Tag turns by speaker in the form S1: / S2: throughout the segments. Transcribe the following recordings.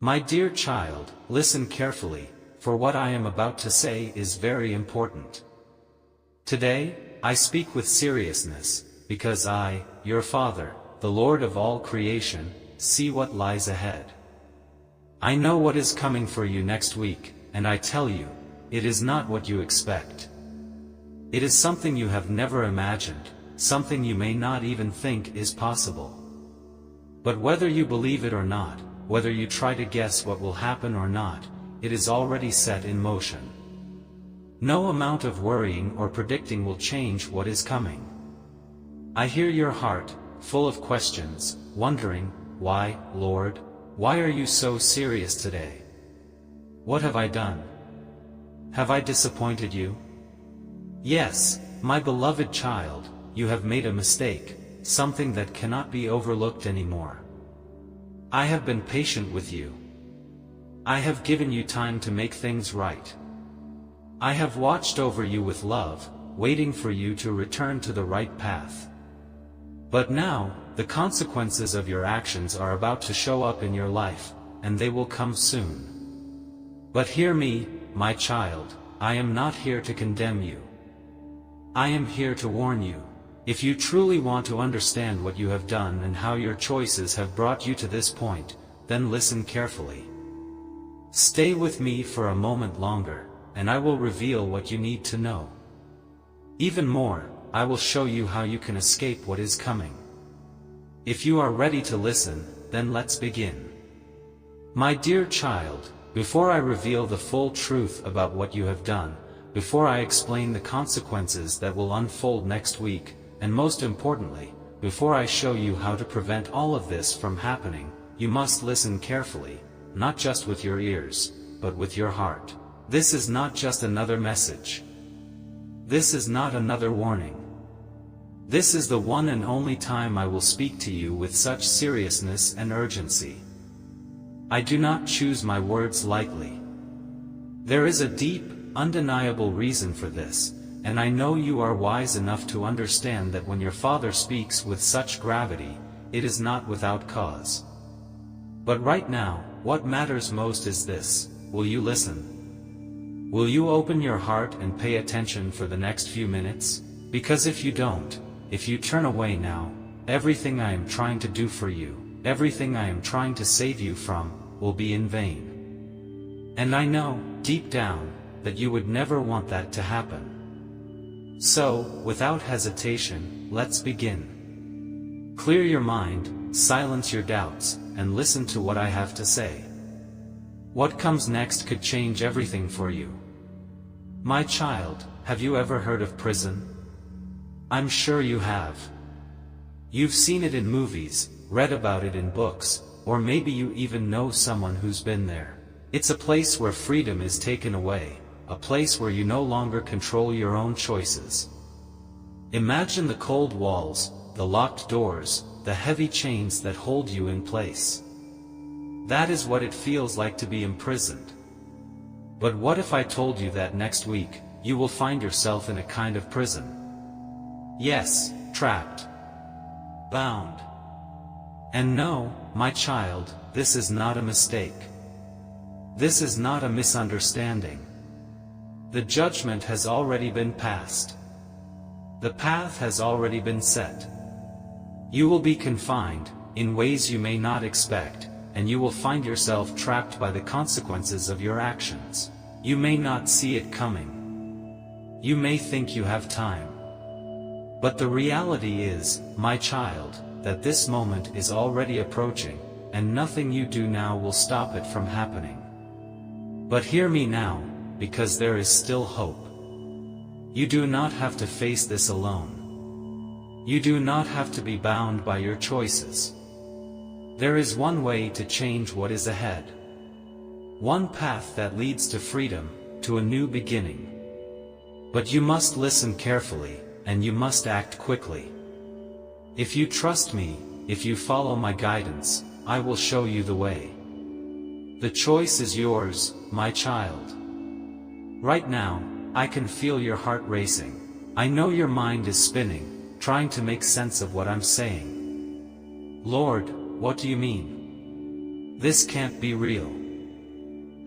S1: My dear child, listen carefully, for what I am about to say is very important. Today, I speak with seriousness, because I, your Father, the Lord of all creation, see what lies ahead. I know what is coming for you next week, and I tell you, it is not what you expect. It is something you have never imagined, something you may not even think is possible. But whether you believe it or not, whether you try to guess what will happen or not, it is already set in motion. No amount of worrying or predicting will change what is coming. I hear your heart, full of questions, wondering, why, Lord? Why are you so serious today? What have I done? Have I disappointed you? Yes, my beloved child, you have made a mistake, something that cannot be overlooked anymore. I have been patient with you. I have given you time to make things right. I have watched over you with love, waiting for you to return to the right path. But now, the consequences of your actions are about to show up in your life, and they will come soon. But hear me, my child, I am not here to condemn you. I am here to warn you. If you truly want to understand what you have done and how your choices have brought you to this point, then listen carefully. Stay with me for a moment longer, and I will reveal what you need to know. Even more, I will show you how you can escape what is coming. If you are ready to listen, then let's begin. My dear child, before I reveal the full truth about what you have done, before I explain the consequences that will unfold next week, and most importantly, before I show you how to prevent all of this from happening, you must listen carefully, not just with your ears, but with your heart. This is not just another message. This is not another warning. This is the one and only time I will speak to you with such seriousness and urgency. I do not choose my words lightly. There is a deep, undeniable reason for this, and I know you are wise enough to understand that when your Father speaks with such gravity, it is not without cause. But right now, what matters most is this: will you listen? Will you open your heart and pay attention for the next few minutes? Because if you don't, if you turn away now, everything I am trying to do for you, everything I am trying to save you from, will be in vain. And I know, deep down, that you would never want that to happen. So, without hesitation, let's begin. Clear your mind, silence your doubts, and listen to what I have to say. What comes next could change everything for you. My child, have you ever heard of prison? I'm sure you have. You've seen it in movies, read about it in books, or maybe you even know someone who's been there. It's a place where freedom is taken away, a place where you no longer control your own choices. Imagine the cold walls, the locked doors, the heavy chains that hold you in place. That is what it feels like to be imprisoned. But what if I told you that next week, you will find yourself in a kind of prison? Yes, trapped. Bound. And no, my child, this is not a mistake. This is not a misunderstanding. The judgment has already been passed. The path has already been set. You will be confined, in ways you may not expect, and you will find yourself trapped by the consequences of your actions. You may not see it coming. You may think you have time. But the reality is, my child, that this moment is already approaching, and nothing you do now will stop it from happening. But hear me now, because there is still hope. You do not have to face this alone. You do not have to be bound by your choices. There is one way to change what is ahead. One path that leads to freedom, to a new beginning. But you must listen carefully, and you must act quickly. If you trust me, if you follow my guidance, I will show you the way. The choice is yours, my child. Right now, I can feel your heart racing. I know your mind is spinning, trying to make sense of what I'm saying. Lord, what do you mean? This can't be real.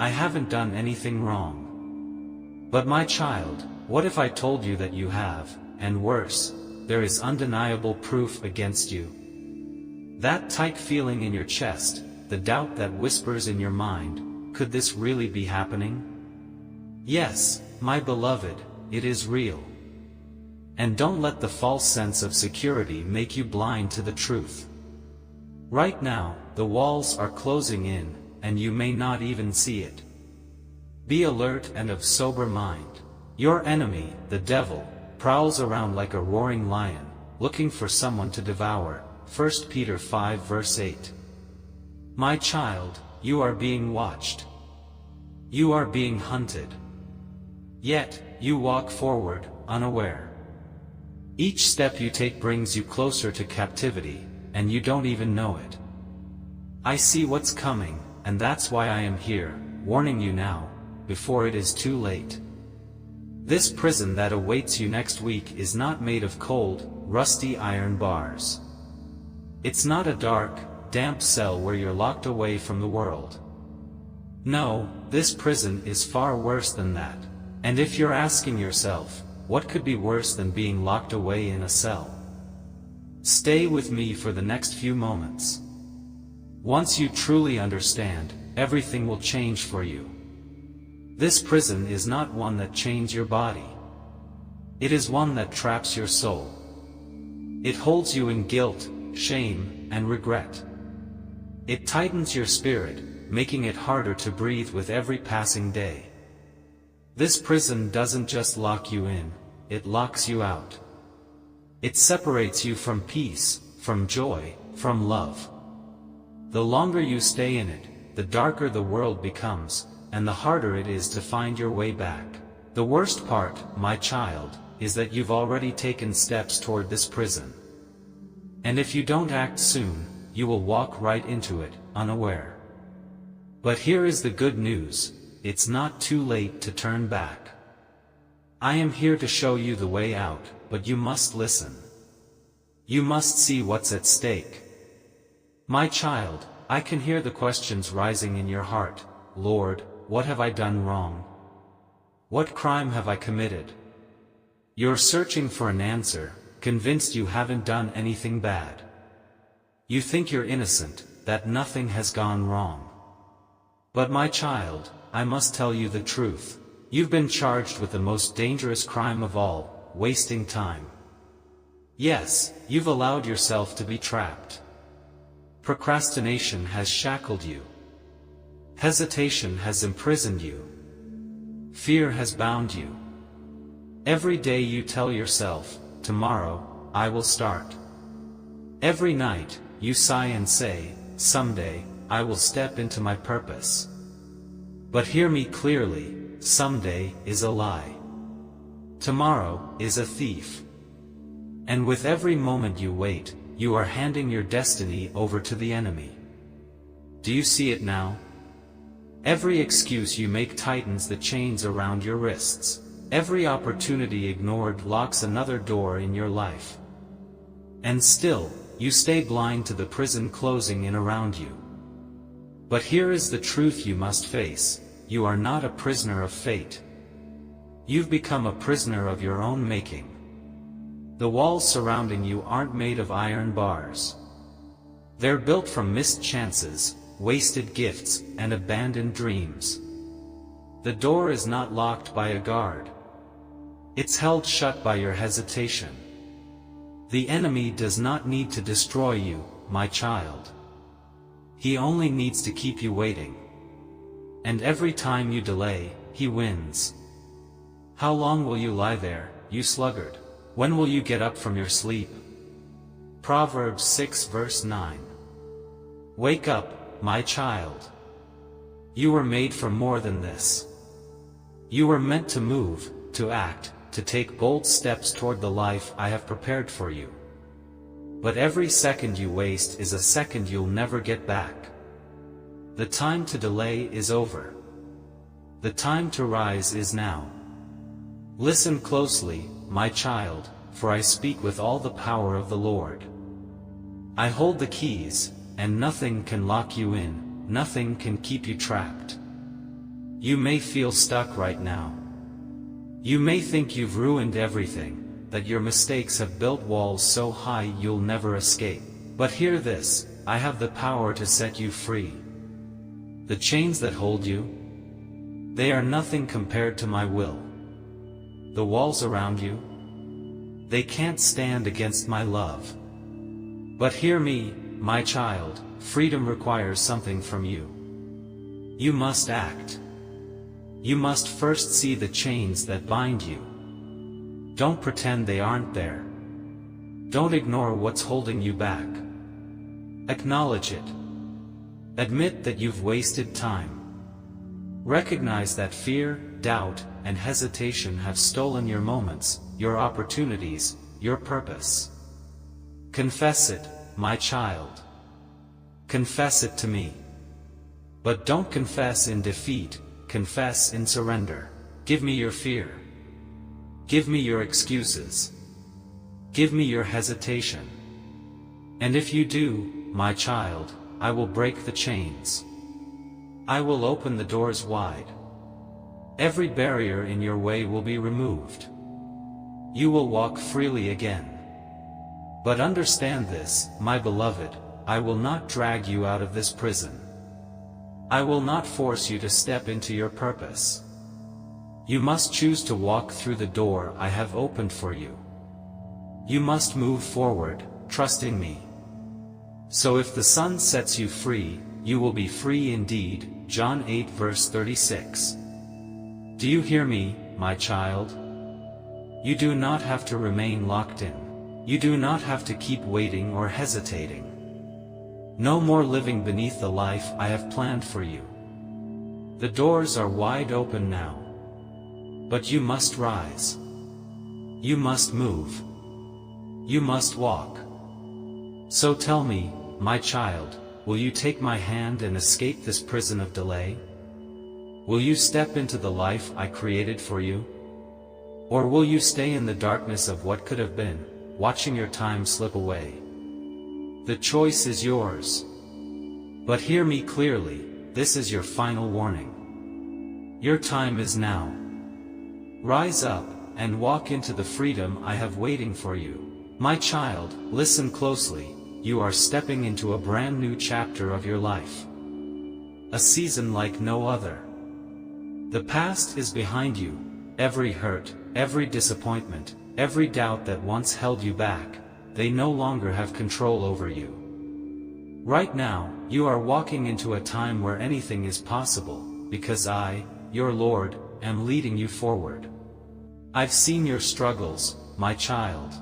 S1: I haven't done anything wrong. But my child, what if I told you that you have, and worse, there is undeniable proof against you? That tight feeling in your chest, the doubt that whispers in your mind, could this really be happening? Yes, my beloved, it is real. And don't let the false sense of security make you blind to the truth. Right now, the walls are closing in, and you may not even see it. Be alert and of sober mind. Your enemy, the devil, prowls around like a roaring lion, looking for someone to devour. 1 Peter 5 verse 8. My child, you are being watched. You are being hunted. Yet, you walk forward, unaware. Each step you take brings you closer to captivity, and you don't even know it. I see what's coming, and that's why I am here, warning you now, before it is too late. This prison that awaits you next week is not made of cold, rusty iron bars. It's not a dark, damp cell where you're locked away from the world. No, this prison is far worse than that. And if you're asking yourself, what could be worse than being locked away in a cell? Stay with me for the next few moments. Once you truly understand, everything will change for you. This prison is not one that chains your body. It is one that traps your soul. It holds you in guilt, shame, and regret. It tightens your spirit, making it harder to breathe with every passing day. This prison doesn't just lock you in, it locks you out. It separates you from peace, from joy, from love. The longer you stay in it, the darker the world becomes, and the harder it is to find your way back. The worst part, my child, is that you've already taken steps toward this prison. And if you don't act soon, you will walk right into it, unaware. But here is the good news, it's not too late to turn back. I am here to show you the way out, but you must listen. You must see what's at stake. My child, I can hear the questions rising in your heart. Lord, what have I done wrong? What crime have I committed? You're searching for an answer, convinced you haven't done anything bad. You think you're innocent, that nothing has gone wrong. But my child, I must tell you the truth. You've been charged with the most dangerous crime of all, wasting time. Yes, you've allowed yourself to be trapped. Procrastination has shackled you. Hesitation has imprisoned you. Fear has bound you. Every day you tell yourself, tomorrow, I will start. Every night, you sigh and say, someday, I will step into my purpose. But hear me clearly, someday is a lie. Tomorrow is a thief. And with every moment you wait, you are handing your destiny over to the enemy. Do you see it now? Every excuse you make tightens the chains around your wrists. Every opportunity ignored locks another door in your life. And still, you stay blind to the prison closing in around you. But here is the truth you must face. You are not a prisoner of fate. You've become a prisoner of your own making. The walls surrounding you aren't made of iron bars. They're built from missed chances, wasted gifts, and abandoned dreams. The door is not locked by a guard. It's held shut by your hesitation. The enemy does not need to destroy you, my child. He only needs to keep you waiting. And every time you delay, he wins. How long will you lie there, you sluggard? When will you get up from your sleep? Proverbs 6 verse 9. Wake up, my child. You were made for more than this. You were meant to move, to act, to take bold steps toward the life I have prepared for you. But every second you waste is a second you'll never get back. The time to delay is over. The time to rise is now. Listen closely, my child, for I speak with all the power of the Lord. I hold the keys, and nothing can lock you in, nothing can keep you trapped. You may feel stuck right now. You may think you've ruined everything, that your mistakes have built walls so high you'll never escape. But hear this, I have the power to set you free. The chains that hold you, they are nothing compared to my will. The walls around you, they can't stand against my love. But hear me, my child, freedom requires something from you. You must act. You must first see the chains that bind you. Don't pretend they aren't there. Don't ignore what's holding you back. Acknowledge it. Admit that you've wasted time. Recognize that fear, doubt, and hesitation have stolen your moments, your opportunities, your purpose. Confess it, my child. Confess it to me. But don't confess in defeat, confess in surrender. Give me your fear. Give me your excuses. Give me your hesitation. And if you do, my child, I will break the chains. I will open the doors wide. Every barrier in your way will be removed. You will walk freely again. But understand this, my beloved, I will not drag you out of this prison. I will not force you to step into your purpose. You must choose to walk through the door I have opened for you. You must move forward, trusting me. So if the Son sets you free, you will be free indeed. John 8 verse 36. Do you hear me, my child? You do not have to remain locked in. You do not have to keep waiting or hesitating. No more living beneath the life I have planned for you. The doors are wide open now. But you must rise. You must move. You must walk. So tell me, my child, will you take my hand and escape this prison of delay? Will you step into the life I created for you? Or will you stay in the darkness of what could have been, watching your time slip away? The choice is yours. But hear me clearly, this is your final warning. Your time is now. Rise up, and walk into the freedom I have waiting for you. My child, listen closely, you are stepping into a brand new chapter of your life. A season like no other. The past is behind you, every hurt, every disappointment, every doubt that once held you back, they no longer have control over you. Right now, you are walking into a time where anything is possible, because I, your Lord, am leading you forward. I've seen your struggles, my child.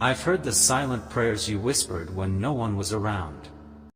S1: I've heard the silent prayers you whispered when no one was around.